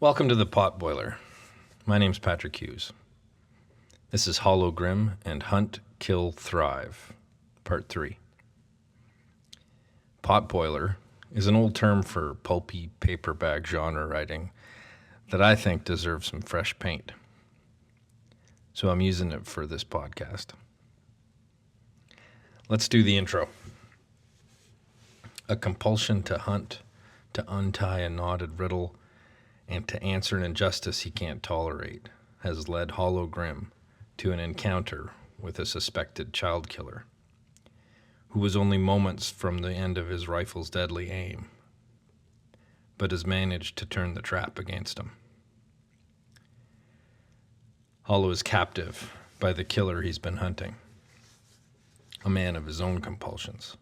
Welcome to the Potboiler. My name's Patrick Hughes. This is Hollow Grim and Hunt, Kill, Thrive, Part 3. Potboiler is an old term for pulpy paperback genre writing that I think deserves some fresh paint. So I'm using it for this podcast. Let's do the intro. A compulsion to hunt, to untie a knotted riddle, and to answer an injustice he can't tolerate has led Hollow Grim to an encounter with a suspected child killer, who was only moments from the end of his rifle's deadly aim, but has managed to turn the trap against him. Hollow is captive by the killer he's been hunting, a man of his own compulsions.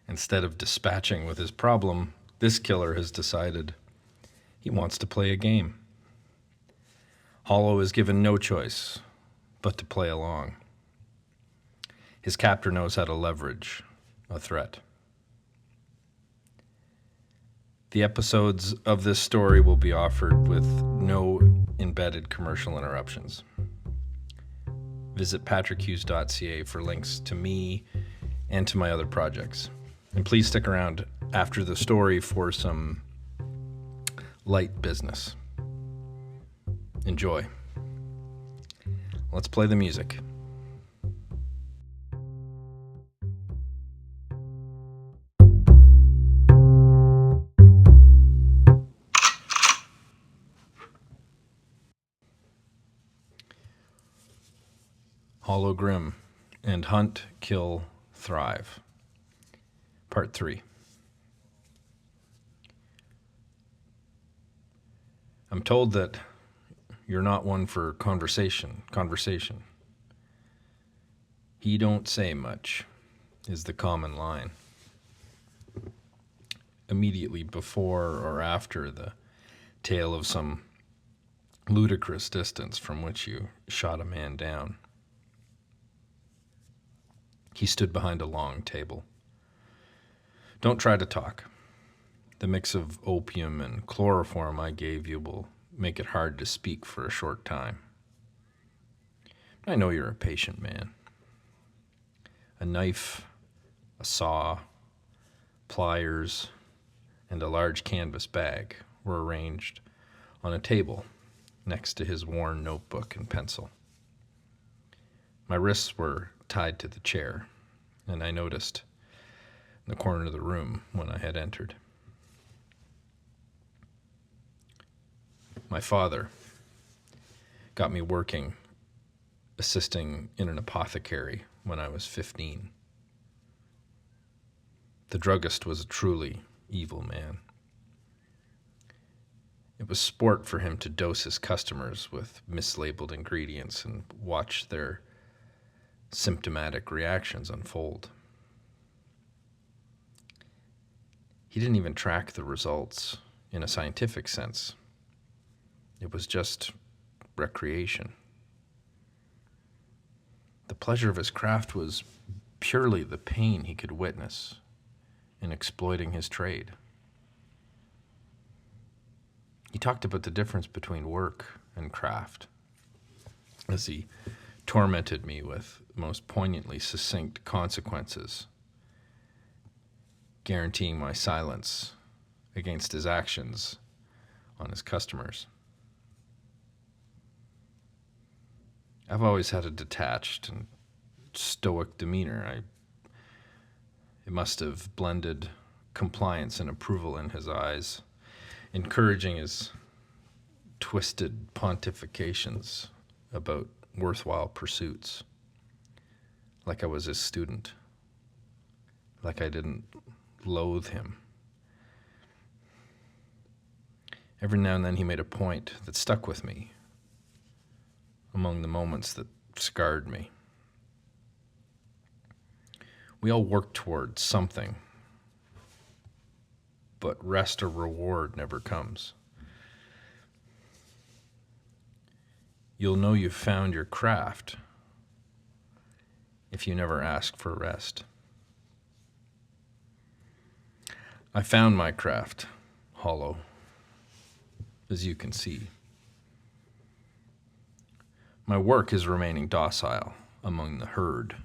Instead of dispatching with his problem, this killer has decided he wants to play a game. Hollow is given no choice but to play along. His captor knows how to leverage a threat. The episodes of this story will be offered with no embedded commercial interruptions. Visit patrickhughes.ca for links to me and to my other projects. And please stick around after the story for some light business. Enjoy. Let's play the music. Hollow Grim and Hunt, Kill, Thrive, Part 3. I'm told that you're not one for conversation. He don't say much is the common line. Immediately before or after the tale of some ludicrous distance from which you shot a man down. He stood behind a long table. Don't try to talk. The mix of opium and chloroform I gave you will make it hard to speak for a short time. I know you're a patient man. A knife, a saw, pliers, and a large canvas bag were arranged on a table next to his worn notebook and pencil. My wrists were tied to the chair, and I noticed in the corner of the room when I had entered. My father got me working, assisting in an apothecary when I was 15. The druggist was a truly evil man. It was sport for him to dose his customers with mislabeled ingredients and watch their symptomatic reactions unfold. He didn't even track the results in a scientific sense. It was just recreation. The pleasure of his craft was purely the pain he could witness in exploiting his trade. He talked about the difference between work and craft as he tormented me with most poignantly succinct consequences, guaranteeing my silence against his actions on his customers. I've always had a detached and stoic demeanor. It must have blended compliance and approval in his eyes, encouraging his twisted pontifications about worthwhile pursuits, like I was his student, like I didn't loathe him. Every now and then he made a point that stuck with me, among the moments that scarred me. We all work toward something, but rest or reward never comes. You'll know you've found your craft if you never ask for rest. I found my craft, Hollow. as you can see. My work is remaining docile among the herd,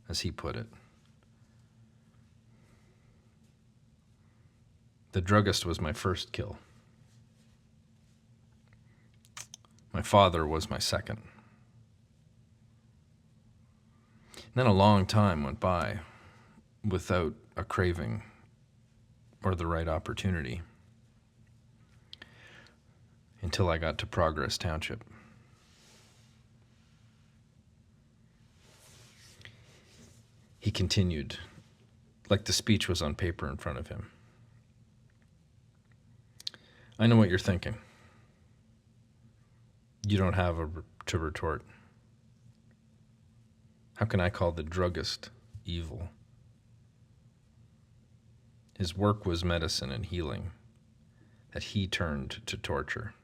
as he put it. The druggist was my first kill. My father was my second. Then a long time went by without a craving or the right opportunity until I got to Progress Township. He continued, like the speech was on paper in front of him. I know what you're thinking. You don't have to retort. How can I call the druggist evil? His work was medicine and healing that he turned to torture.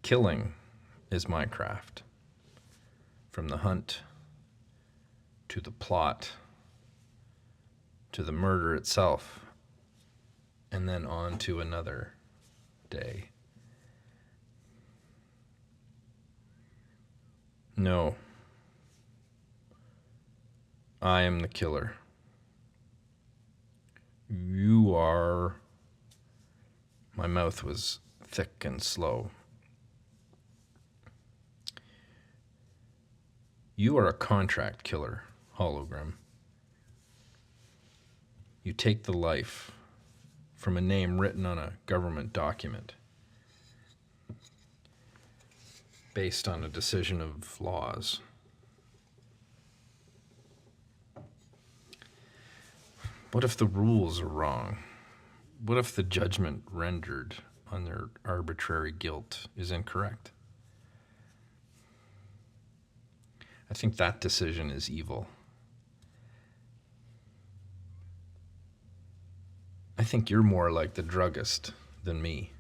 Killing is my craft. From the hunt to the plot to the murder itself, and then on to another day. No, I am the killer. You are... My mouth was thick and slow. You are a contract killer, hologram. You take the life from a name written on a government document based on a decision of laws. What if the rules are wrong? What if the judgment rendered on their arbitrary guilt is incorrect? I think that decision is evil. I think you're more like the druggist than me.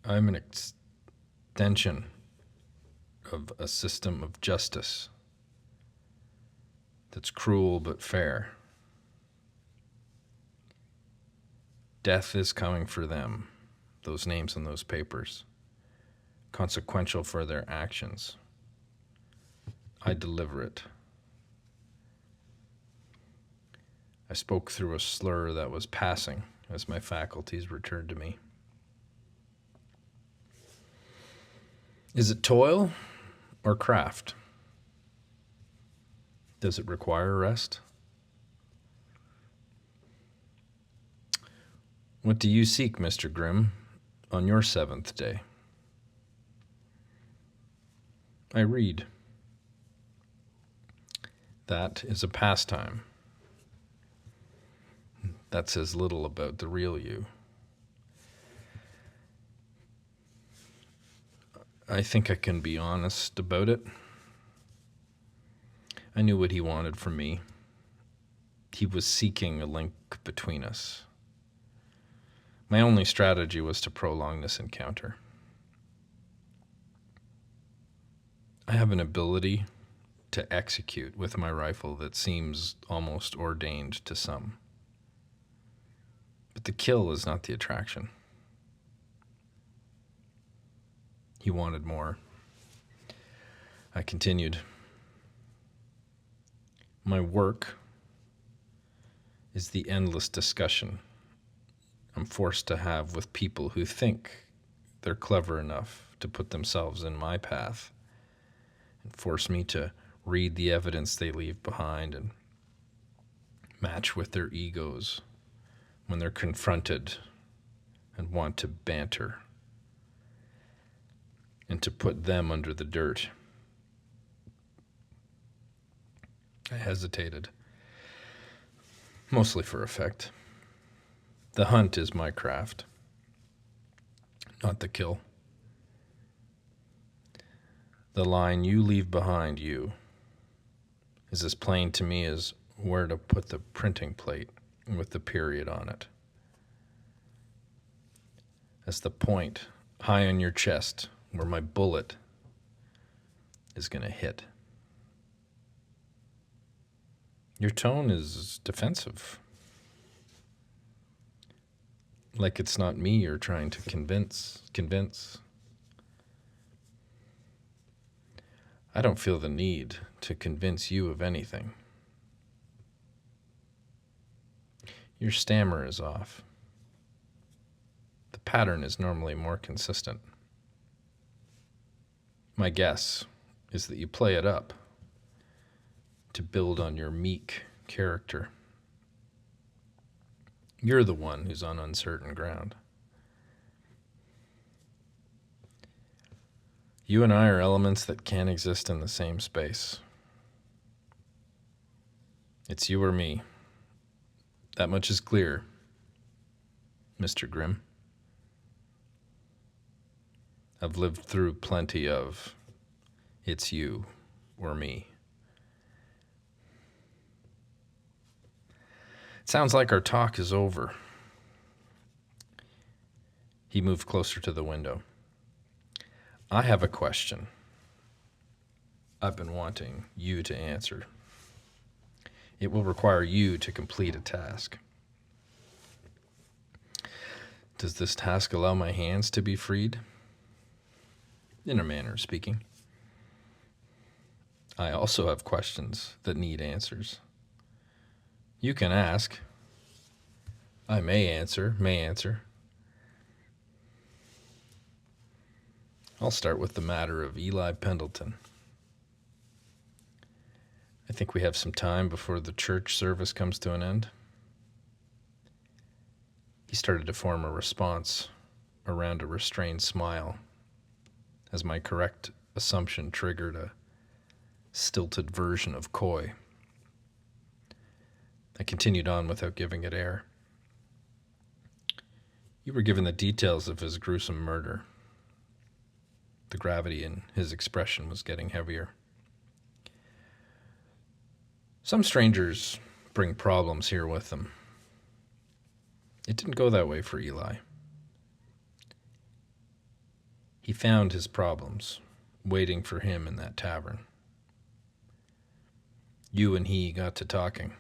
I'm an extension of a system of justice that's cruel but fair. Death is coming for them, those names in those papers, consequential for their actions. I deliver it. I spoke through a slur that was passing as my faculties returned to me. Is it toil or craft? Does it require rest? What do you seek, Mr. Grimm, on your seventh day? I read. That is a pastime. That says little about the real you. I think I can be honest about it. I knew what he wanted from me. He was seeking a link between us. My only strategy was to prolong this encounter. I have an ability to execute with my rifle that seems almost ordained to some. But the kill is not the attraction. He wanted more. I continued. My work is the endless discussion I'm forced to have with people who think they're clever enough to put themselves in my path and force me to read the evidence they leave behind and match with their egos when they're confronted and want to banter and to put them under the dirt. I hesitated, mostly for effect. The hunt is my craft, not the kill. The line you leave behind you is as plain to me as where to put the printing plate with the period on it. As the point high on your chest where my bullet is going to hit. Your tone is defensive. Like it's not me you're trying to convince. I don't feel the need to convince you of anything. Your stammer is off. The pattern is normally more consistent. My guess is that you play it up to build on your meek character. You're the one who's on uncertain ground. You and I are elements that can't exist in the same space. It's you or me. That much is clear, Mr. Grimm. I've lived through plenty of it's you or me. It sounds like our talk is over. He moved closer to the window. I have a question I've been wanting you to answer. It will require you to complete a task. Does this task allow my hands to be freed? In a manner of speaking. I also have questions that need answers. You can ask. I may answer. I'll start with the matter of Eli Pendleton. I think we have some time before the church service comes to an end. He started to form a response around a restrained smile as my correct assumption triggered a stilted version of coy. I continued on without giving it air. You were given the details of his gruesome murder. The gravity in his expression was getting heavier. Some strangers bring problems here with them. It didn't go that way for Eli. He found his problems waiting for him in that tavern. You and he got to talking.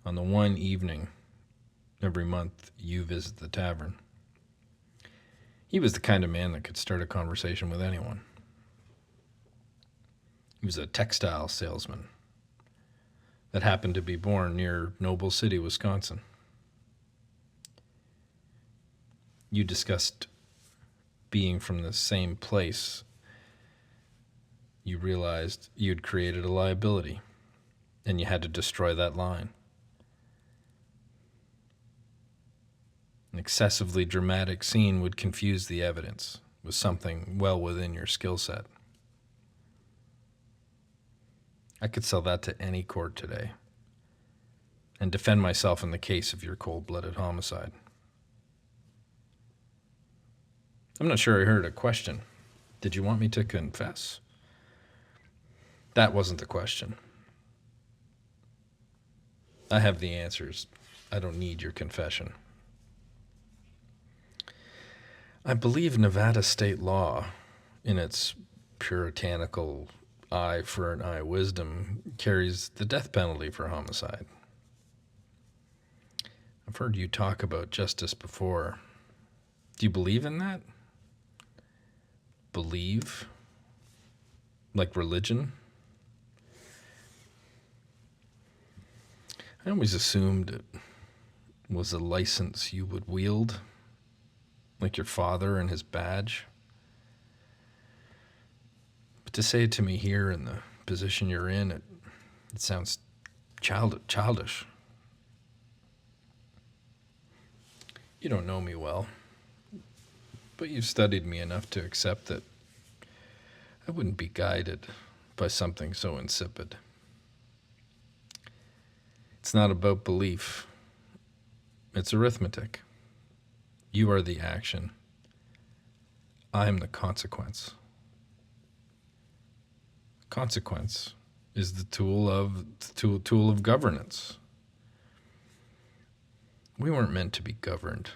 On the one evening every month you visit the tavern. He was the kind of man that could start a conversation with anyone. He was a textile salesman that happened to be born near Noble City, Wisconsin. You discussed being from the same place. You realized you'd created a liability, and you had to destroy that line. An excessively dramatic scene would confuse the evidence with something well within your skill set. I could sell that to any court today and defend myself in the case of your cold-blooded homicide. I'm not sure I heard a question. Did you want me to confess? That wasn't the question. I have the answers. I don't need your confession. I believe Nevada state law, in its puritanical eye for an eye wisdom, carries the death penalty for homicide. I've heard you talk about justice before. Do you believe in that? Believe? Like religion? I always assumed it was a license you would wield, like your father and his badge. But to say it to me here in the position you're in, it sounds childish. You don't know me well, but you've studied me enough to accept that I wouldn't be guided by something so insipid. It's not about belief. It's arithmetic. You are the action. I am the consequence. Consequence is the tool of governance. We weren't meant to be governed.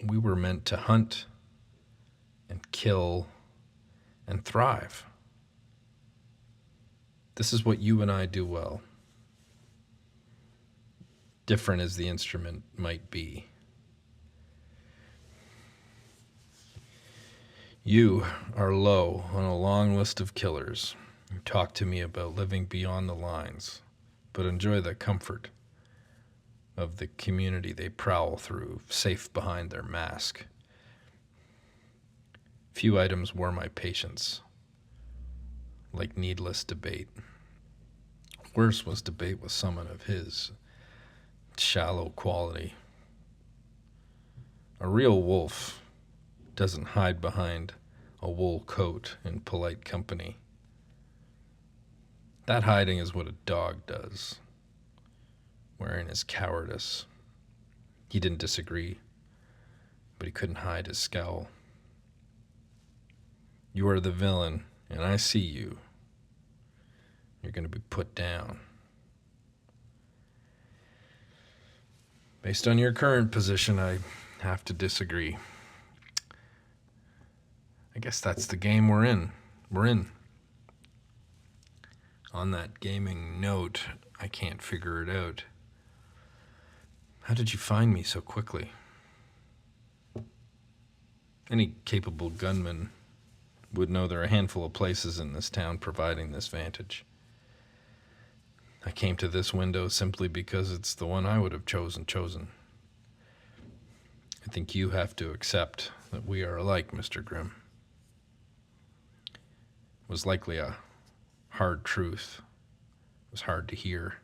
We were meant to hunt and kill and thrive. This is what you and I do well. different as the instrument might be. You are low on a long list of killers who talk to me about living beyond the lines, but enjoy the comfort of the community they prowl through, safe behind their mask. Few items wore my patience, like needless debate. Worse was debate with someone of his shallow quality. A real wolf doesn't hide behind a wool coat in polite company. That hiding is what a dog does, wearing his cowardice. He didn't disagree, but he couldn't hide his scowl. You are the villain, and I see you. You're going to be put down. Based on your current position, I have to disagree. I guess that's the game we're in. On that gaming note, I can't figure it out. How did you find me so quickly? Any capable gunman would know there are a handful of places in this town providing this vantage. I came to this window simply because it's the one I would have chosen. I think you have to accept that we are alike, Mr. Grimm. It was likely a hard truth. It was hard to hear.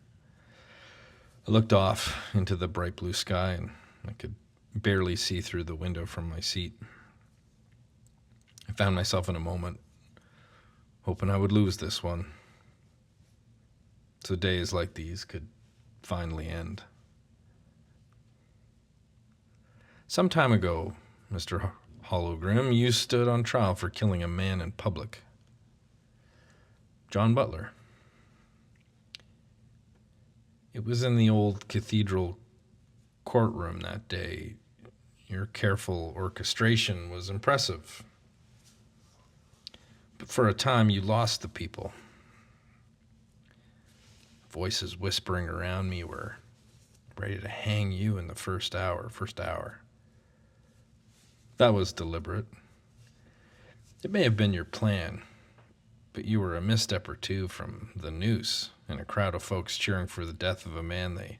I looked off into the bright blue sky, and I could barely see through the window from my seat. I found myself in a moment, hoping I would lose this one, so days like these could finally end. Some time ago, Mr. Hollowgrim, you stood on trial for killing a man in public. John Butler. It was in the old cathedral courtroom that day. Your careful orchestration was impressive. But for a time, you lost the people. Voices whispering around me were ready to hang you in the first hour. That was deliberate. It may have been your plan, but you were a misstep or two from the noose and a crowd of folks cheering for the death of a man they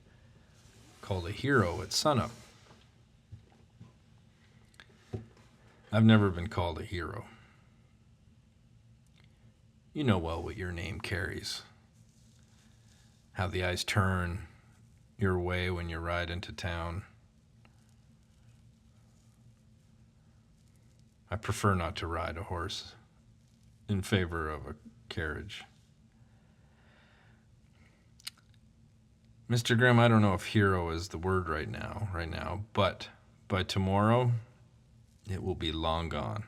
called a hero at sunup. I've never been called a hero. You know well what your name carries. How the eyes turn your way when you ride into town. I prefer not to ride a horse in favor of a carriage. Mr. Grimm, I don't know if hero is the word right now, but by tomorrow, it will be long gone.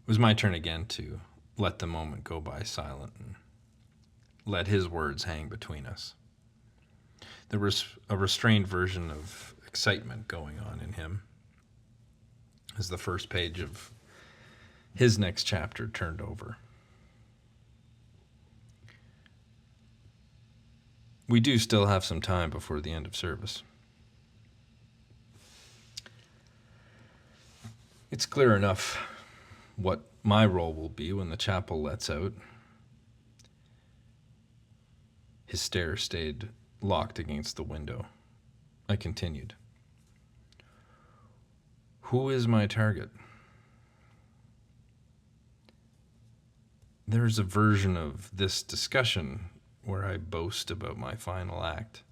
It was my turn again to let the moment go by silent and let his words hang between us. There was a restrained version of excitement going on in him as the first page of his next chapter turned over. We do still have some time before the end of service. It's clear enough what my role will be when the chapel lets out. His stare stayed locked against the window. I continued. Who is my target? There's a version of this discussion where I boast about my final act.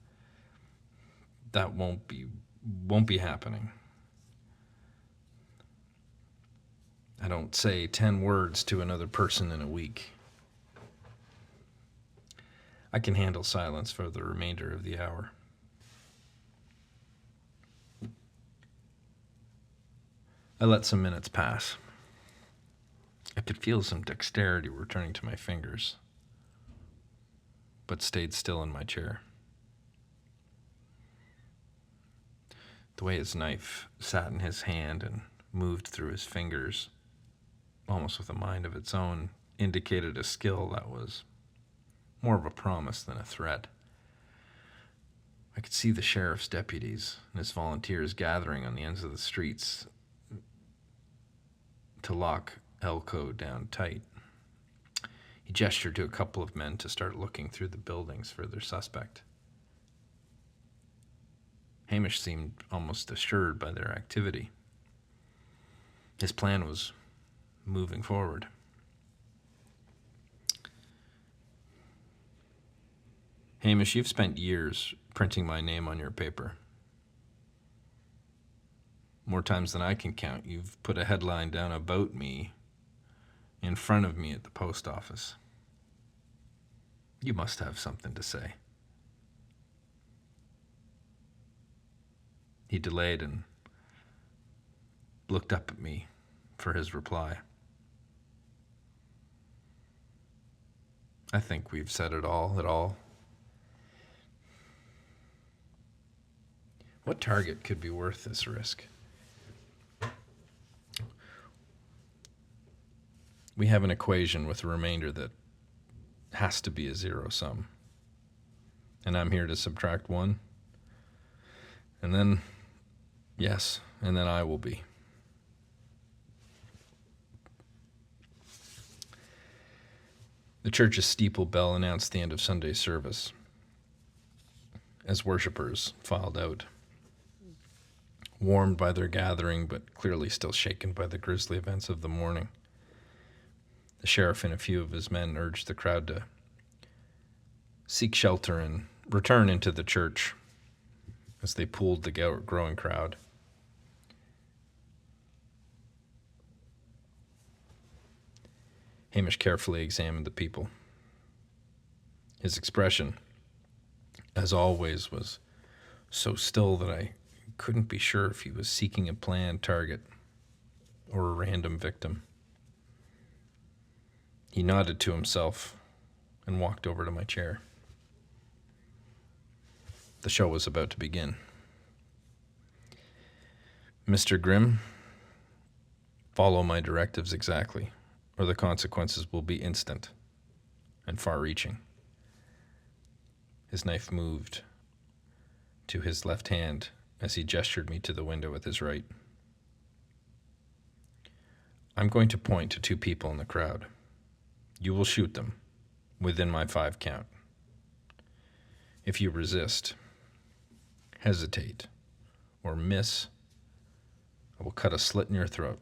That won't be happening. I don't say 10 words to another person in a week. I can handle silence for the remainder of the hour. I let some minutes pass. I could feel some dexterity returning to my fingers, but stayed still in my chair. The way his knife sat in his hand and moved through his fingers, almost with a mind of its own, indicated a skill that was more of a promise than a threat. I could see the sheriff's deputies and his volunteers gathering on the ends of the streets to lock Elko down tight. He gestured to a couple of men to start looking through the buildings for their suspect. Hamish seemed almost assured by their activity. His plan was moving forward. Hamish, you've spent years printing my name on your paper. More times than I can count, you've put a headline down about me in front of me at the post office. You must have something to say. He delayed and looked up at me for his reply. I think we've said it all at all. What target could be worth this risk? We have an equation with a remainder that has to be a zero sum. And I'm here to subtract 1. And then, yes, and then I will be. The church's steeple bell announced the end of Sunday service as worshipers filed out, warmed by their gathering, but clearly still shaken by the grisly events of the morning. The sheriff and a few of his men urged the crowd to seek shelter and return into the church as they pooled the growing crowd. Hamish carefully examined the people. His expression, as always, was so still that I couldn't be sure if he was seeking a planned target or a random victim. He nodded to himself and walked over to my chair. The show was about to begin. Mr. Grimm, follow my directives exactly, or the consequences will be instant and far-reaching. His knife moved to his left hand as he gestured me to the window with his right. I'm going to point to 2 people in the crowd. You will shoot them within my 5 count. If you resist, hesitate, or miss, I will cut a slit in your throat.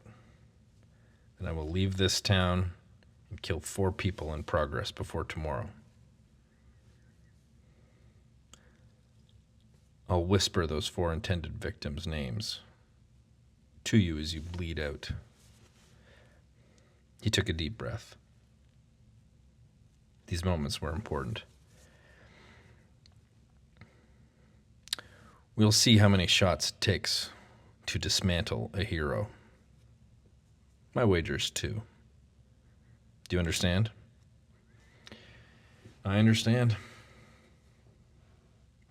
Then I will leave this town and kill 4 people in progress before tomorrow. I'll whisper those 4 intended victims' names to you as you bleed out. He took a deep breath. These moments were important. We'll see how many shots it takes to dismantle a hero. My wager's 2. Do you understand? I understand.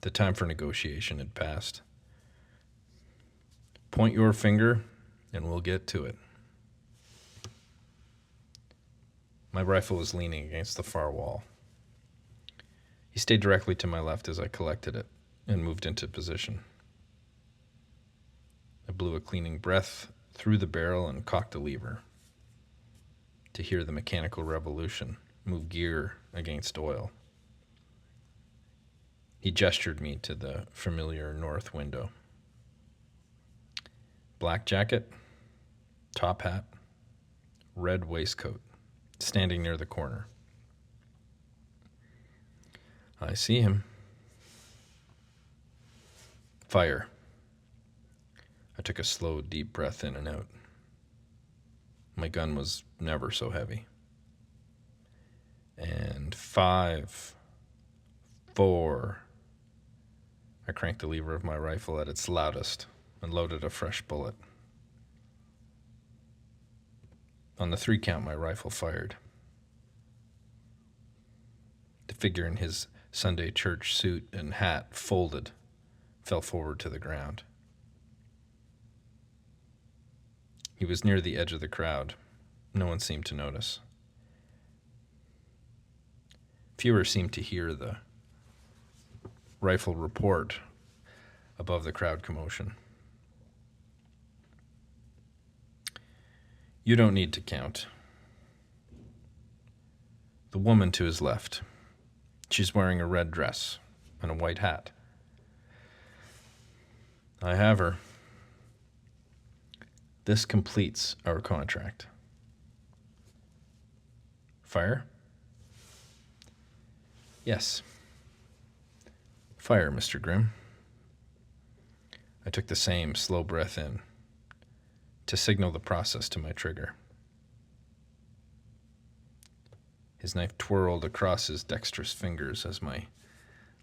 The time for negotiation had passed. Point your finger, and we'll get to it. My rifle was leaning against the far wall. He stayed directly to my left as I collected it and moved into position. I blew a cleaning breath through the barrel and cocked a lever to hear the mechanical revolution move gear against oil. He gestured me to the familiar north window. Black jacket, top hat, red waistcoat, standing near the corner. I see him. Fire. I took a slow, deep breath in and out. My gun was never so heavy. And 5, 4. I cranked the lever of my rifle at its loudest and loaded a fresh bullet. On the 3 count, my rifle fired. The figure in his Sunday church suit and hat, folded, fell forward to the ground. He was near the edge of the crowd. No one seemed to notice. Fewer seemed to hear the rifle report above the crowd commotion. You don't need to count. The woman to his left. She's wearing a red dress and a white hat. I have her. This completes our contract. Fire? Yes. Fire, Mr. Grimm. I took the same slow breath in to signal the process to my trigger. His knife twirled across his dexterous fingers as my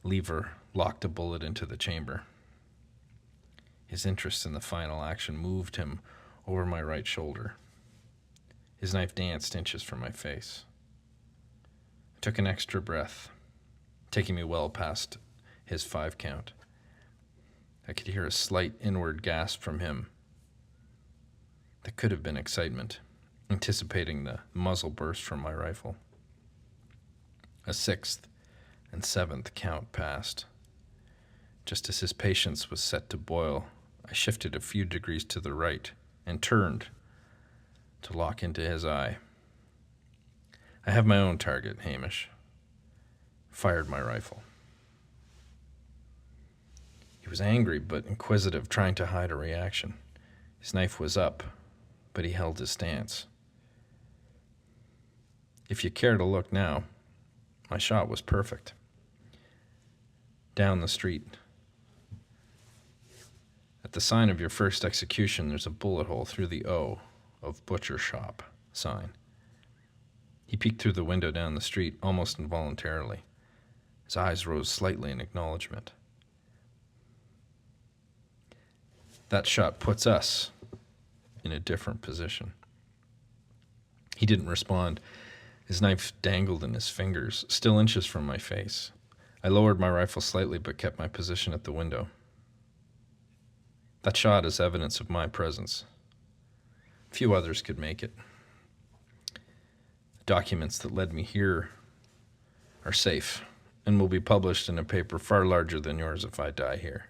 lever locked a bullet into the chamber. His interest in the final action moved him over my right shoulder. His knife danced inches from my face. I took an extra breath, taking me well past his 5 count. I could hear a slight inward gasp from him. That could have been excitement, anticipating the muzzle burst from my rifle. A 6th and 7th count passed. Just as his patience was set to boil, I shifted a few degrees to the right and turned to lock into his eye. I have my own target, Hamish. Fired my rifle. He was angry but inquisitive, trying to hide a reaction. His knife was up, but he held his stance. If you care to look now, my shot was perfect. Down the street. At the sign of your first execution, there's a bullet hole through the O of butcher shop sign. He peeked through the window down the street almost involuntarily. His eyes rose slightly in acknowledgement. That shot puts us in a different position. He didn't respond. His knife dangled in his fingers, still inches from my face. I lowered my rifle slightly but kept my position at the window. That shot is evidence of my presence. Few others could make it. The documents that led me here are safe and will be published in a paper far larger than yours if I die here.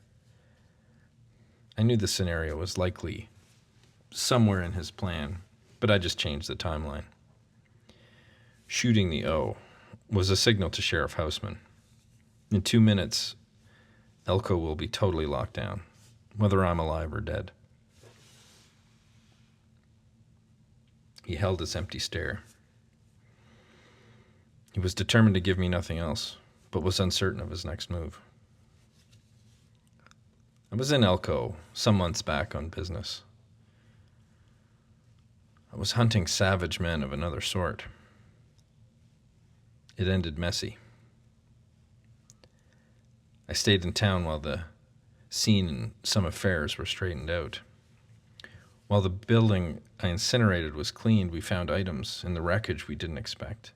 I knew the scenario was likely somewhere in his plan, but I just changed the timeline. Shooting the O was a signal to Sheriff Houseman. In 2 minutes, Elko will be totally locked down, whether I'm alive or dead. He held his empty stare. He was determined to give me nothing else, but was uncertain of his next move. I was in Elko some months back on business. I was hunting savage men of another sort. It ended messy. I stayed in town while the scene and some affairs were straightened out. While the building I incinerated was cleaned, we found items in the wreckage we didn't expect.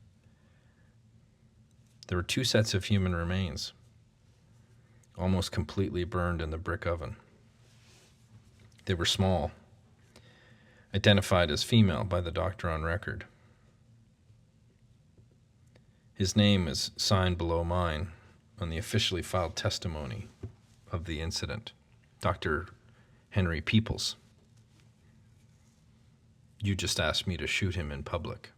There were 2 sets of human remains, almost completely burned in the brick oven. They were small, identified as female by the doctor on record. His name is signed below mine on the officially filed testimony of the incident, Dr. Henry Peoples. You just asked me to shoot him in public.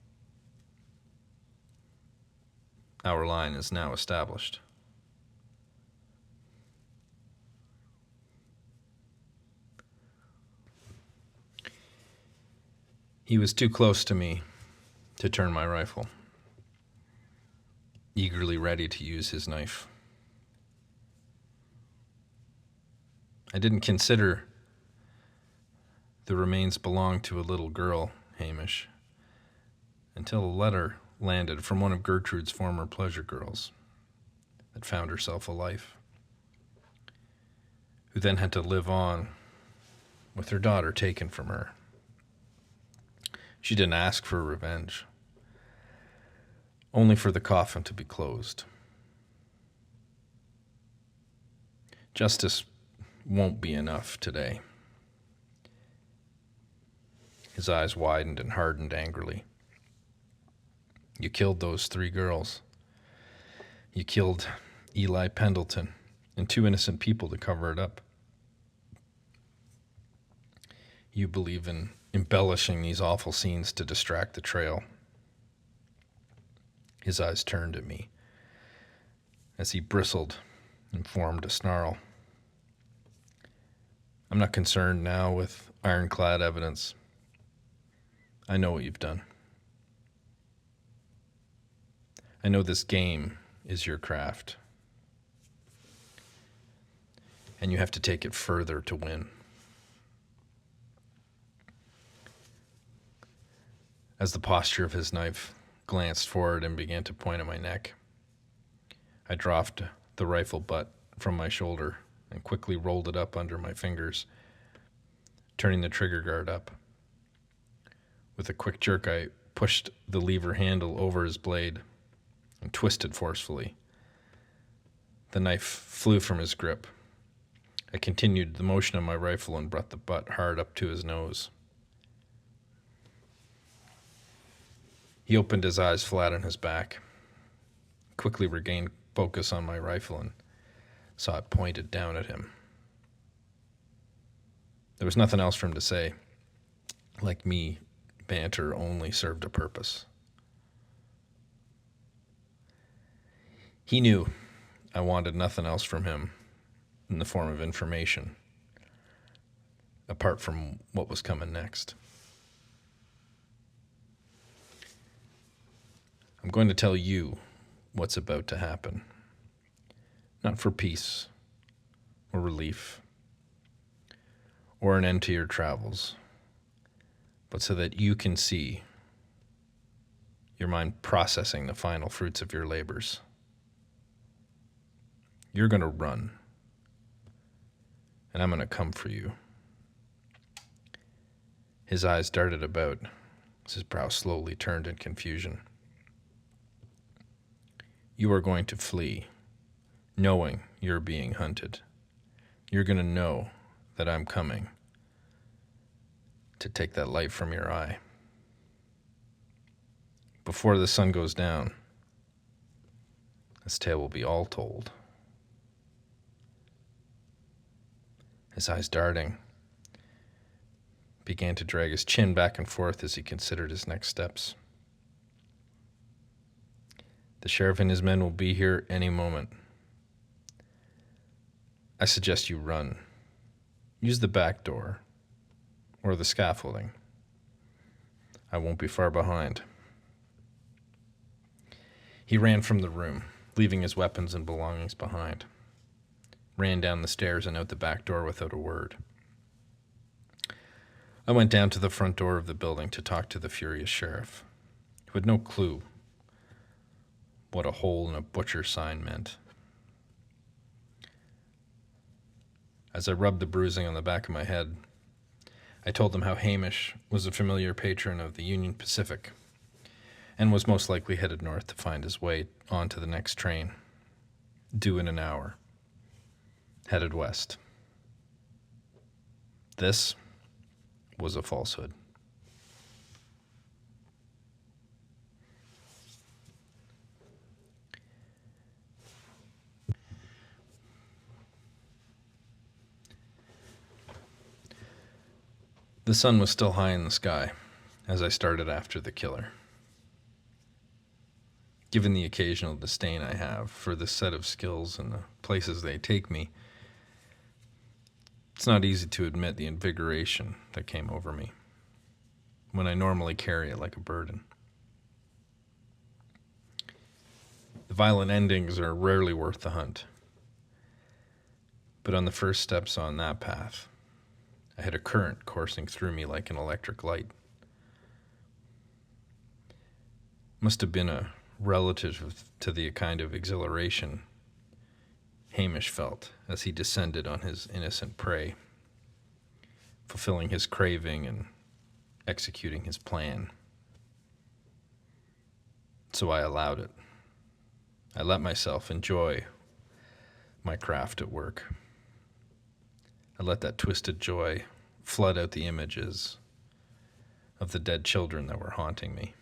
Our line is now established. He was too close to me to turn my rifle, eagerly ready to use his knife. I didn't consider the remains belonged to a little girl, Hamish, until a letter landed from one of Gertrude's former pleasure girls that found herself a life, who then had to live on with her daughter taken from her. She didn't ask for revenge, only for the coffin to be closed. Justice won't be enough today. His eyes widened and hardened angrily. You killed those 3 girls. You killed Eli Pendleton and 2 innocent people to cover it up. You believe in embellishing these awful scenes to distract the trail. His eyes turned at me as he bristled and formed a snarl. I'm not concerned now with ironclad evidence. I know what you've done. I know this game is your craft, and you have to take it further to win. As the posture of his knife glanced forward and began to point at my neck, I dropped the rifle butt from my shoulder and quickly rolled it up under my fingers, turning the trigger guard up. With a quick jerk, I pushed the lever handle over his blade and twisted forcefully. The knife flew from his grip. I continued the motion of my rifle and brought the butt hard up to his nose. He opened his eyes flat on his back, quickly regained focus on my rifle, and saw it pointed down at him. There was nothing else for him to say. Like me, banter only served a purpose. He knew I wanted nothing else from him in the form of information, apart from what was coming next. I'm going to tell you what's about to happen. Not for peace or relief or an end to your travels, but so that you can see your mind processing the final fruits of your labors. You're going to run, and I'm going to come for you. His eyes darted about as his brow slowly turned in confusion. You are going to flee, knowing you're being hunted. You're going to know that I'm coming to take that light from your eye. Before the sun goes down, this tale will be all told. His eyes darting, began to drag his chin back and forth as he considered his next steps. The sheriff and his men will be here any moment. I suggest you run. Use the back door or the scaffolding. I won't be far behind. He ran from the room, leaving his weapons and belongings behind. Ran down the stairs and out the back door without a word. I went down to the front door of the building to talk to the furious sheriff, who had no clue what a hole in a butcher sign meant. As I rubbed the bruising on the back of my head, I told them how Hamish was a familiar patron of the Union Pacific and was most likely headed north to find his way on to the next train, due in an hour, headed west. This was a falsehood. The sun was still high in the sky as I started after the killer. Given the occasional disdain I have for this set of skills and the places they take me, it's not easy to admit the invigoration that came over me when I normally carry it like a burden. The violent endings are rarely worth the hunt, but on the first steps on that path, I had a current coursing through me like an electric light. Must have been a relative to the kind of exhilaration Hamish felt as he descended on his innocent prey, fulfilling his craving and executing his plan. So I allowed it. I let myself enjoy my craft at work. I let that twisted joy flood out the images of the dead children that were haunting me.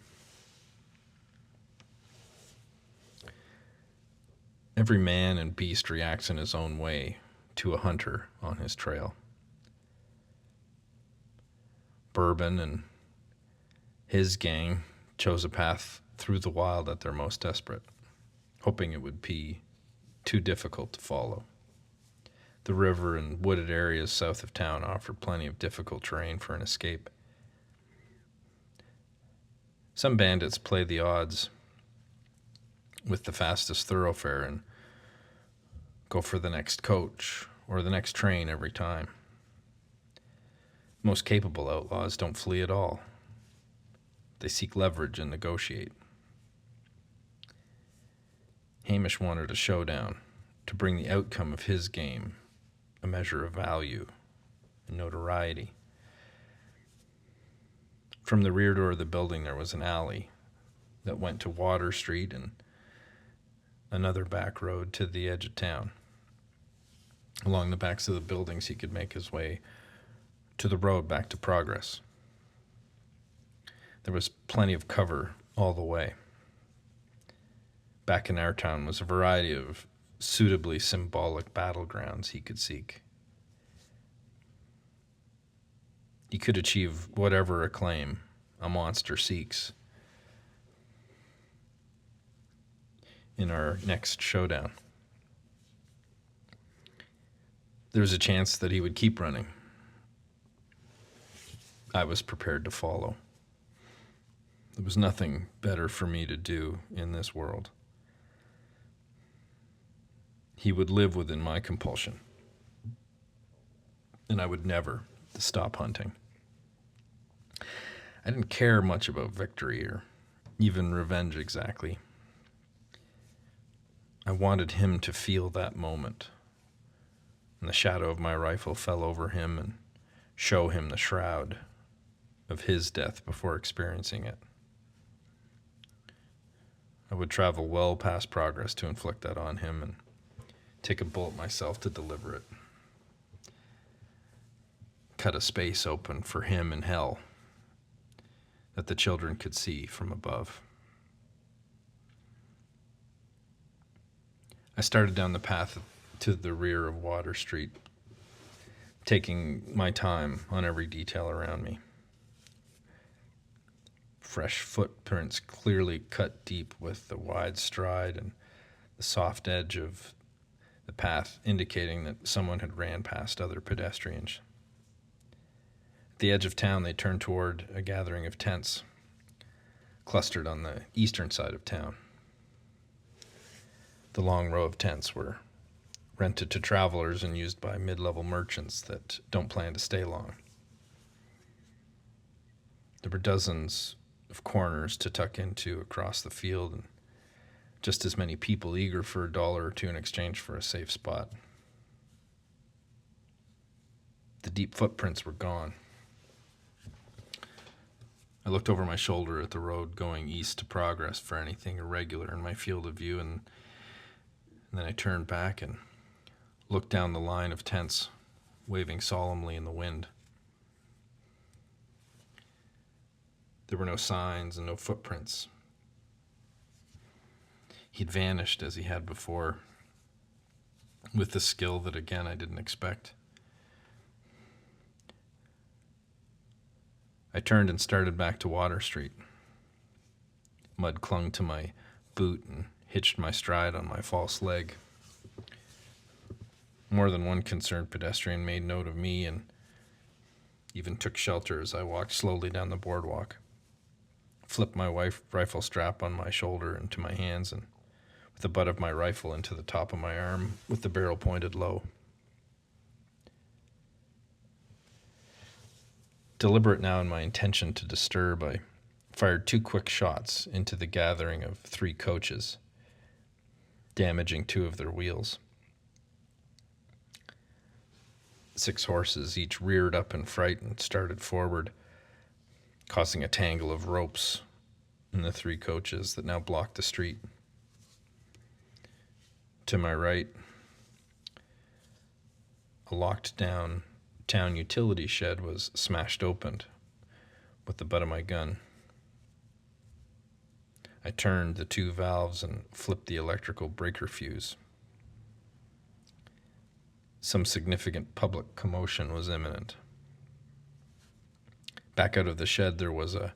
Every man and beast reacts in his own way to a hunter on his trail. Bourbon and his gang chose a path through the wild at their most desperate, hoping it would be too difficult to follow. The river and wooded areas south of town offered plenty of difficult terrain for an escape. Some bandits play the odds with the fastest thoroughfare and go for the next coach or the next train every time. Most capable outlaws don't flee at all. They seek leverage and negotiate. Hamish wanted a showdown to bring the outcome of his game a measure of value and notoriety. From the rear door of the building there was an alley that went to Water Street and another back road to the edge of town. Along the backs of the buildings he could make his way to the road back to Progress. There was plenty of cover all the way. Back in our town was a variety of suitably symbolic battlegrounds he could seek. He could achieve whatever acclaim a monster seeks in our next showdown. There was a chance that he would keep running. I was prepared to follow. There was nothing better for me to do in this world. He would live within my compulsion, and I would never stop hunting. I didn't care much about victory or even revenge exactly. I wanted him to feel that moment, and the shadow of my rifle fell over him and show him the shroud of his death before experiencing it. I would travel well past Progress to inflict that on him and take a bullet myself to deliver it. Cut a space open for him in hell that the children could see from above. I started down the path to the rear of Water Street, taking my time on every detail around me. Fresh footprints clearly cut deep with the wide stride and the soft edge of the path indicating that someone had ran past other pedestrians. At the edge of town, they turned toward a gathering of tents clustered on the eastern side of town. The long row of tents were rented to travelers and used by mid-level merchants that don't plan to stay long. There were dozens of corners to tuck into across the field, and just as many people eager for $1 or $2 in exchange for a safe spot. The deep footprints were gone. I looked over my shoulder at the road going east to Progress for anything irregular in my field of view, and then I turned back and looked down the line of tents, waving solemnly in the wind. There were no signs and no footprints. He'd vanished as he had before, with the skill that, again, I didn't expect. I turned and started back to Water Street. Mud clung to my boot and hitched my stride on my false leg. More than one concerned pedestrian made note of me and even took shelter as I walked slowly down the boardwalk. Flipped my rifle strap on my shoulder into my hands and with the butt of my rifle into the top of my arm with the barrel pointed low. Deliberate now in my intention to disturb, I fired 2 quick shots into the gathering of 3 coaches, damaging 2 of their wheels. 6 horses each reared up in fright and started forward, causing a tangle of ropes in the 3 coaches that now blocked the street. To my right, a locked down town utility shed was smashed open with the butt of my gun. I turned the 2 valves and flipped the electrical breaker fuse. Some significant public commotion was imminent. Back out of the shed, there was a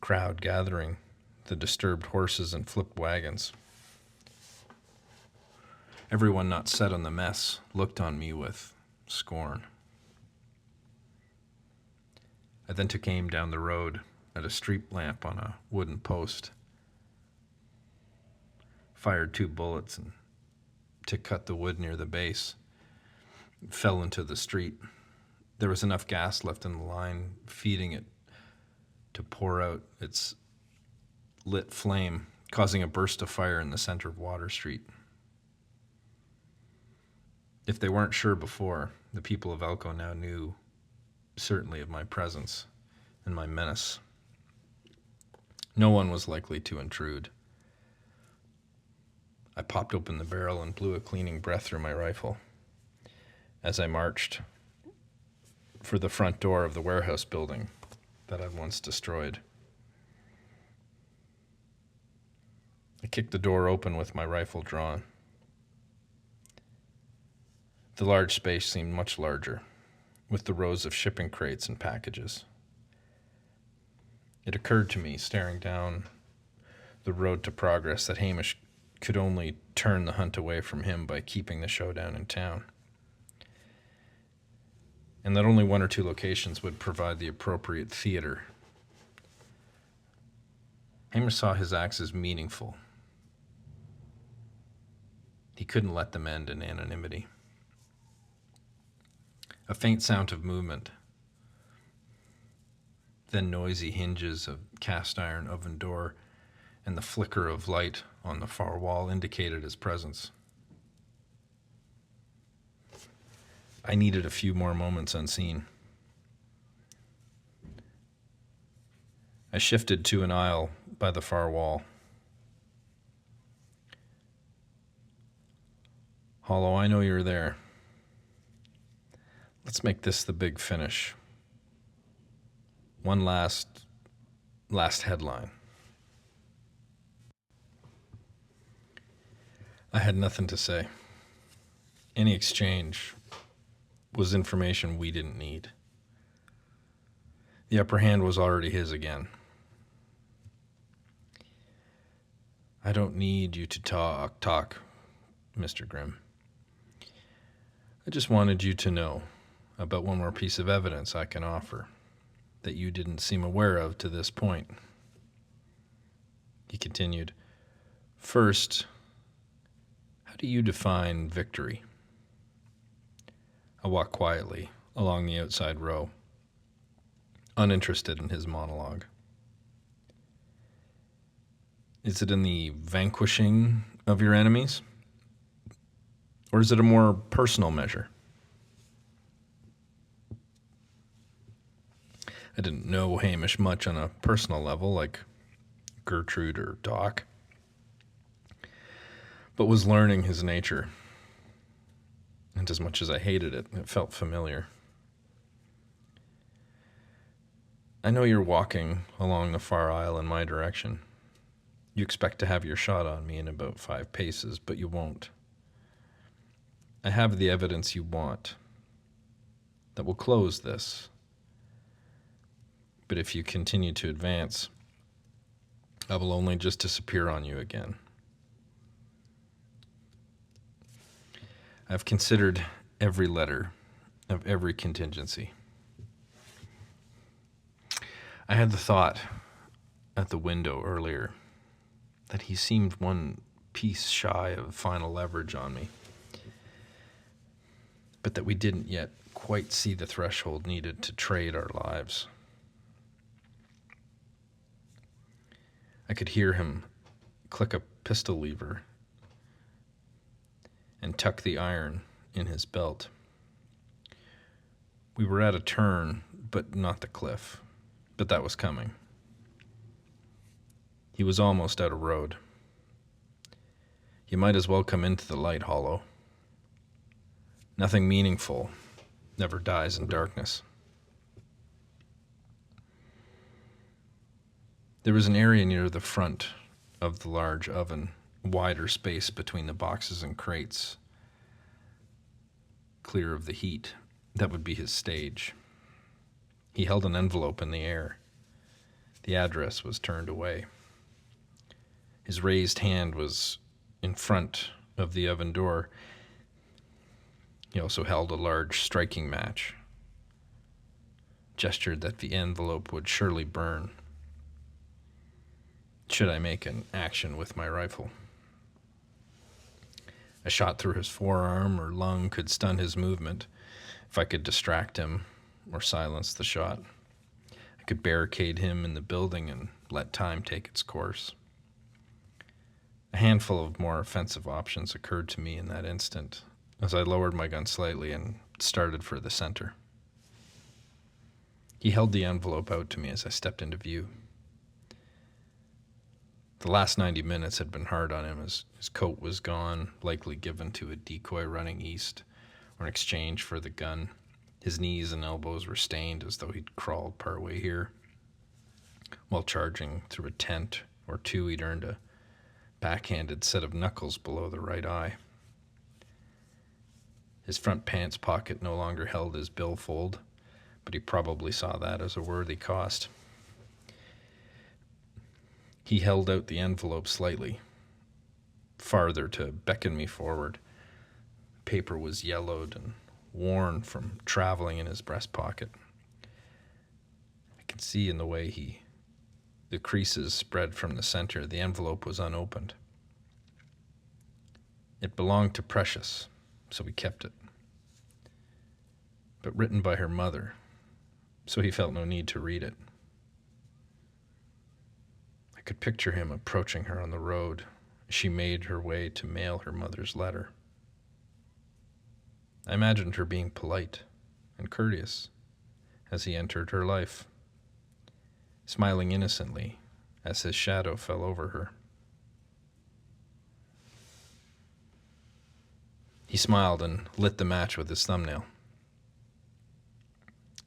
crowd gathering, the disturbed horses and flipped wagons. Everyone not set on the mess looked on me with scorn. I then took aim down the road at a street lamp on a wooden post, fired 2 bullets and to cut the wood near the base, fell into the street. There was enough gas left in the line, feeding it to pour out its lit flame, causing a burst of fire in the center of Water Street. If they weren't sure before, the people of Elko now knew certainly of my presence and my menace. No one was likely to intrude. I popped open the barrel and blew a cleaning breath through my rifle as I marched for the front door of the warehouse building that I'd once destroyed. I kicked the door open with my rifle drawn. The large space seemed much larger, with the rows of shipping crates and packages. It occurred to me, staring down the road to progress, that Hamish could only turn the hunt away from him by keeping the showdown in town, and that only 1 or 2 locations would provide the appropriate theater. Hamish saw his acts as meaningful. He couldn't let them end in anonymity. A faint sound of movement, then noisy hinges of cast iron oven door and the flicker of light on the far wall indicated his presence. I needed a few more moments unseen. I shifted to an aisle by the far wall. Hollow, I know you're there. Let's make this the big finish. One last headline. I had nothing to say. Any exchange was information we didn't need. The upper hand was already his again. I don't need you to talk, Mr. Grimm. I just wanted you to know about one more piece of evidence I can offer that you didn't seem aware of to this point. He continued, first, how do you define victory? I walked quietly along the outside row, uninterested in his monologue. Is it in the vanquishing of your enemies? Or is it a more personal measure? I didn't know Hamish much on a personal level, like Gertrude or Doc, but was learning his nature. And as much as I hated it, it felt familiar. I know you're walking along the far aisle in my direction. You expect to have your shot on me in about 5 paces, but you won't. I have the evidence you want that will close this. But if you continue to advance, I will only just disappear on you again. I've considered every letter of every contingency. I had the thought at the window earlier that he seemed one piece shy of final leverage on me, but that we didn't yet quite see the threshold needed to trade our lives. I could hear him click a pistol lever and tuck the iron in his belt. We were at a turn, but not the cliff. But that was coming. He was almost out of road. You might as well come into the light, Hollow. Nothing meaningful never dies in darkness. There was an area near the front of the large oven, wider space between the boxes and crates, clear of the heat. That would be his stage. He held an envelope in the air. The address was turned away. His raised hand was in front of the oven door. He also held a large striking match, gestured that the envelope would surely burn should I make an action with my rifle. A shot through his forearm or lung could stun his movement if I could distract him or silence the shot. I could barricade him in the building and let time take its course. A handful of more offensive options occurred to me in that instant as I lowered my gun slightly and started for the center. He held the envelope out to me as I stepped into view. The last 90 minutes had been hard on him as his coat was gone, likely given to a decoy running east or in exchange for the gun. His knees and elbows were stained as though he'd crawled partway here. While charging through a tent or two, he'd earned a backhanded set of knuckles below the right eye. His front pants pocket no longer held his billfold, but he probably saw that as a worthy cost. He held out the envelope slightly, farther to beckon me forward. The paper was yellowed and worn from traveling in his breast pocket. I could see in the way the creases spread from the center. The envelope was unopened. It belonged to Precious, so we kept it. But written by her mother, so he felt no need to read it. I could picture him approaching her on the road as she made her way to mail her mother's letter. I imagined her being polite and courteous as he entered her life, smiling innocently as his shadow fell over her. He smiled and lit the match with his thumbnail.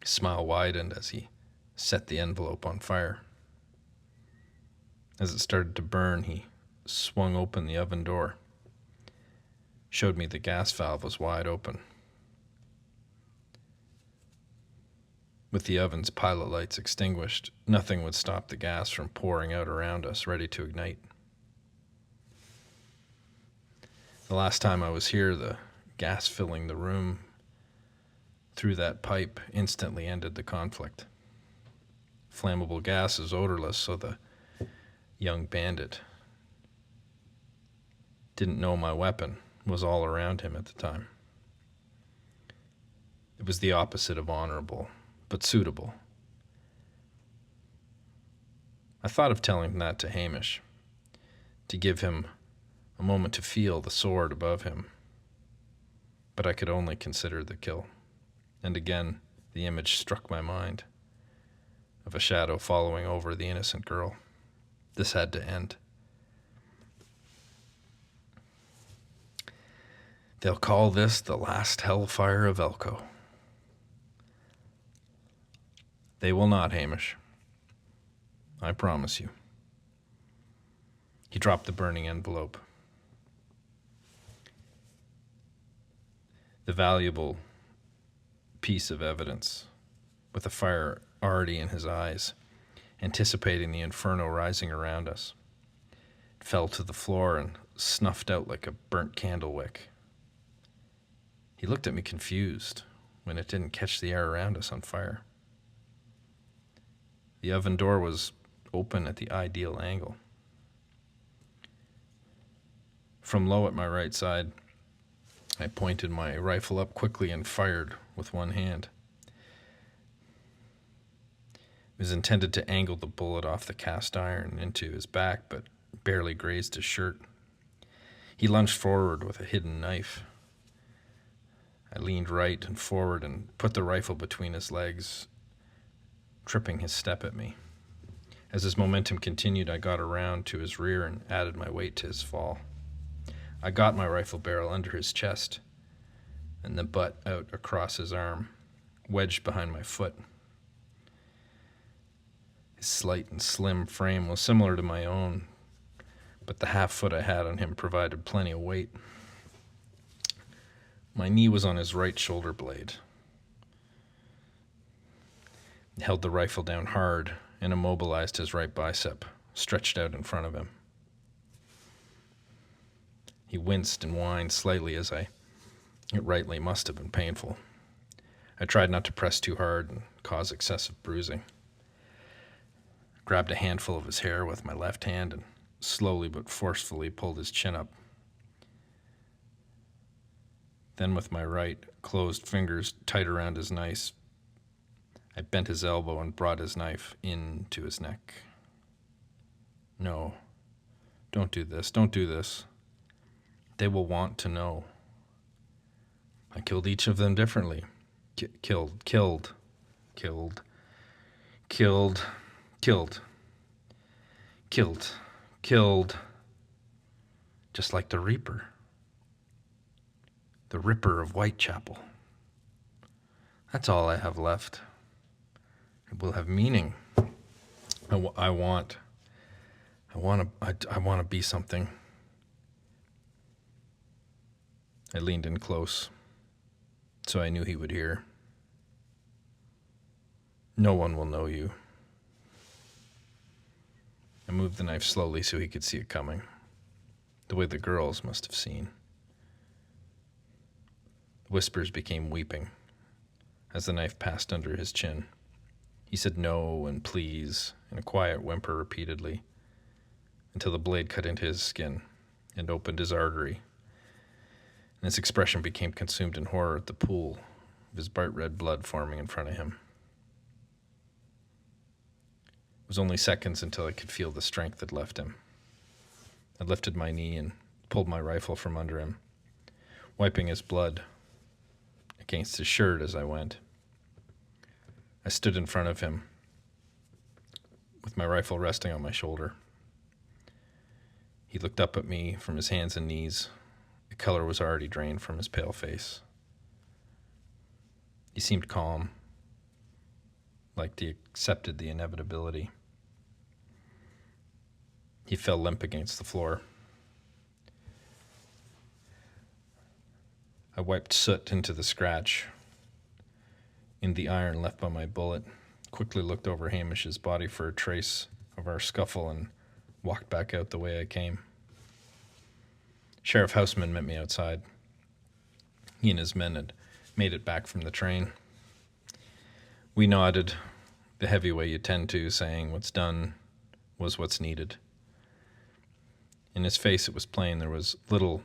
His smile widened as he set the envelope on fire. As it started to burn, he swung open the oven door, showed me the gas valve was wide open. With the oven's pilot lights extinguished, nothing would stop the gas from pouring out around us, ready to ignite. The last time I was here, the gas filling the room through that pipe instantly ended the conflict. Flammable gas is odorless, so the young bandit didn't know my weapon was all around him at the time. It was the opposite of honorable, but suitable. I thought of telling that to Hamish, to give him a moment to feel the sword above him, but I could only consider the kill. And again, the image struck my mind of a shadow following over the innocent girl. This had to end. They'll call this the last hellfire of Elko. They will not, Hamish. I promise you. He dropped the burning envelope. The valuable piece of evidence, with the fire already in his eyes, anticipating the inferno rising around us. It fell to the floor and snuffed out like a burnt candle wick. He looked at me confused when it didn't catch the air around us on fire. The oven door was open at the ideal angle. From low at my right side, I pointed my rifle up quickly and fired with one hand. It was intended to angle the bullet off the cast iron into his back, but barely grazed his shirt. He lunged forward with a hidden knife. I leaned right and forward and put the rifle between his legs, tripping his step at me. As his momentum continued, I got around to his rear and added my weight to his fall. I got my rifle barrel under his chest and the butt out across his arm, wedged behind my foot. His slight and slim frame was similar to my own, but the half foot I had on him provided plenty of weight. My knee was on his right shoulder blade. He held the rifle down hard and immobilized his right bicep, stretched out in front of him. He winced and whined slightly as it rightly must have been painful. I tried not to press too hard and cause excessive bruising. Grabbed a handful of his hair with my left hand and slowly but forcefully pulled his chin up. Then with my right, closed fingers tight around his knife, I bent his elbow and brought his knife into his neck. No, don't do this, don't do this. They will want to know. I killed each of them differently. Killed, just like the Reaper. The Ripper of Whitechapel. That's all I have left. It will have meaning. I want to be something. I leaned in close, so I knew he would hear. No one will know you. I moved the knife slowly so he could see it coming, the way the girls must have seen. Whispers became weeping as the knife passed under his chin. He said no and please in a quiet whimper repeatedly until the blade cut into his skin and opened his artery, and his expression became consumed in horror at the pool of his bright red blood forming in front of him. It was only seconds until I could feel the strength that left him. I lifted my knee and pulled my rifle from under him, wiping his blood against his shirt as I went. I stood in front of him with my rifle resting on my shoulder. He looked up at me from his hands and knees. The color was already drained from his pale face. He seemed calm, like he accepted the inevitability. He fell limp against the floor. I wiped soot into the scratch in the iron left by my bullet, quickly looked over Hamish's body for a trace of our scuffle, and walked back out the way I came. Sheriff Houseman met me outside. He and his men had made it back from the train. We nodded the heavy way you tend to, saying what's done was what's needed. In his face it was plain there was little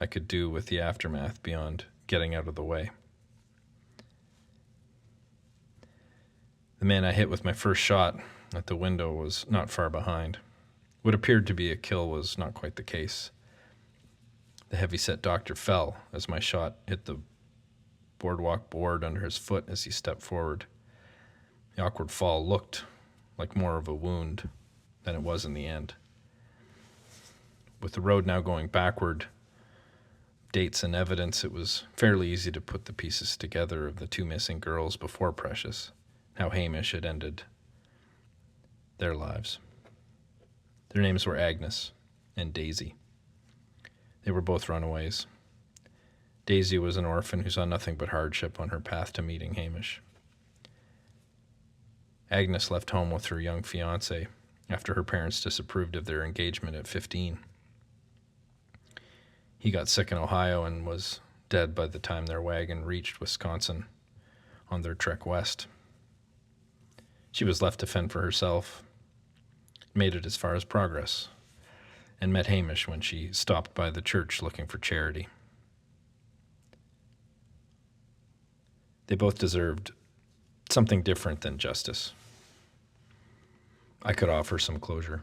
I could do with the aftermath beyond getting out of the way. The man I hit with my first shot at the window was not far behind. What appeared to be a kill was not quite the case. The heavy-set doctor fell as my shot hit the boardwalk board under his foot as he stepped forward. The awkward fall looked like more of a wound than it was in the end. With the road now going backward, dates and evidence, it was fairly easy to put the pieces together of the two missing girls before Precious, how Hamish had ended their lives. Their names were Agnes and Daisy. They were both runaways. Daisy was an orphan who saw nothing but hardship on her path to meeting Hamish. Agnes left home with her young fiancé after her parents disapproved of their engagement at 15. He got sick in Ohio and was dead by the time their wagon reached Wisconsin on their trek west. She was left to fend for herself, made it as far as Progress, and met Hamish when she stopped by the church looking for charity. They both deserved something different than justice. I could offer some closure.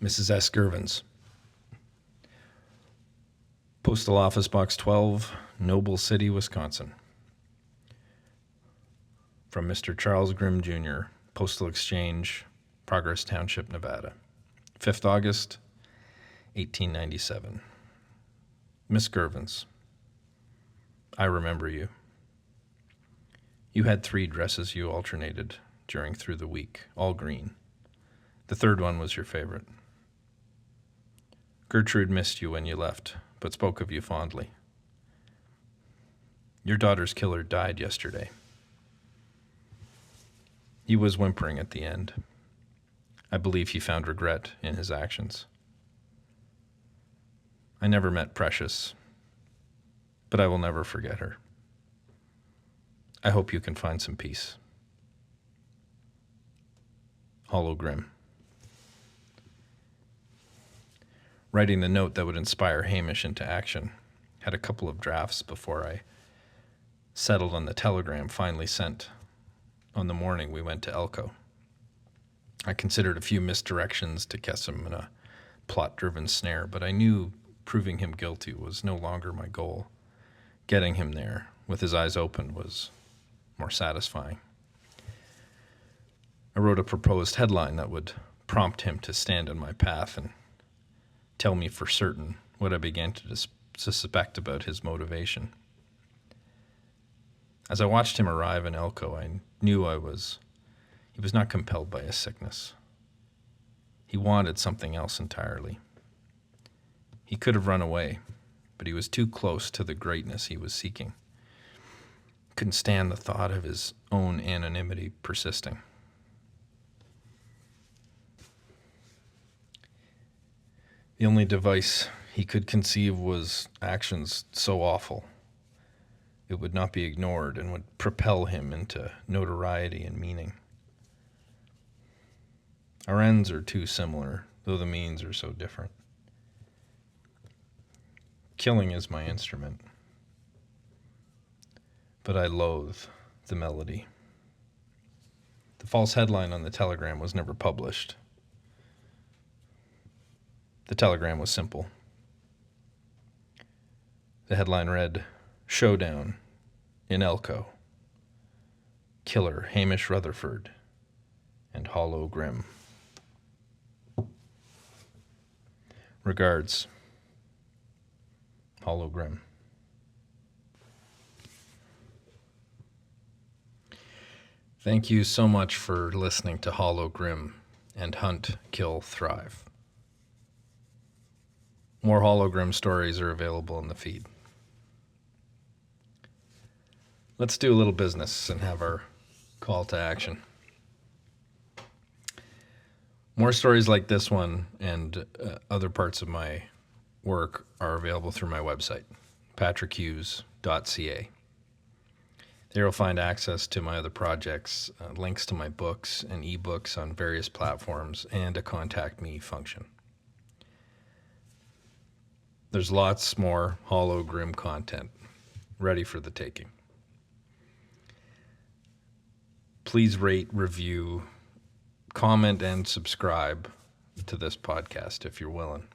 Mrs. S. Gervins. Postal Office Box 12, Noble City, Wisconsin. From Mr. Charles Grimm, Jr., Postal Exchange, Progress Township, Nevada. 5th August, 1897. Miss Gervins, I remember you. You had 3 dresses you alternated through the week, all green. The third one was your favorite. Gertrude missed you when you left, but spoke of you fondly. Your daughter's killer died yesterday. He was whimpering at the end. I believe he found regret in his actions. I never met Precious, but I will never forget her. I hope you can find some peace. Hollow Grim. Writing the note that would inspire Hamish into action. Had a couple of drafts before I settled on the telegram finally sent on the morning we went to Elko. I considered a few misdirections to catch him in a plot-driven snare, but I knew proving him guilty was no longer my goal. Getting him there, with his eyes open, was more satisfying. I wrote a proposed headline that would prompt him to stand in my path and tell me for certain what I began to suspect about his motivation. As I watched him arrive in Elko, I knew he was not compelled by his sickness. He wanted something else entirely. He could have run away, but he was too close to the greatness he was seeking. Couldn't stand the thought of his own anonymity persisting. The only device he could conceive was actions so awful it would not be ignored and would propel him into notoriety and meaning. Our ends are too similar, though the means are so different. Killing is my instrument, but I loathe the melody. The false headline on the telegram was never published. The telegram was simple. The headline read, "Showdown in Elko. Killer Hamish Rutherford and Hollow Grim. Regards, Hollow Grim." Thank you so much for listening to Hollow Grim and Hunt, Kill, Thrive. More Hollow Grim stories are available in the feed. Let's do a little business and have our call to action. More stories like this one and other parts of my work are available through my website, patrickhughes.ca. There you'll find access to my other projects, links to my books and ebooks on various platforms, and a contact me function. There's lots more Hollow Grim content ready for the taking. Please rate, review, comment, and subscribe to this podcast if you're willing.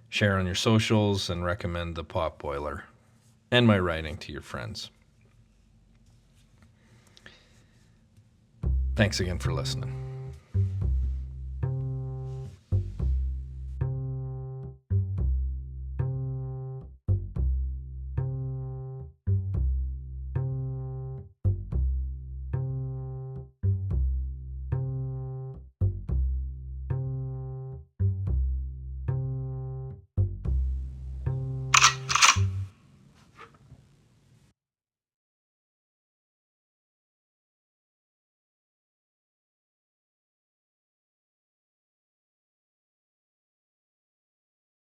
Share on your socials and recommend the Potboiler and my writing to your friends. Thanks again for listening.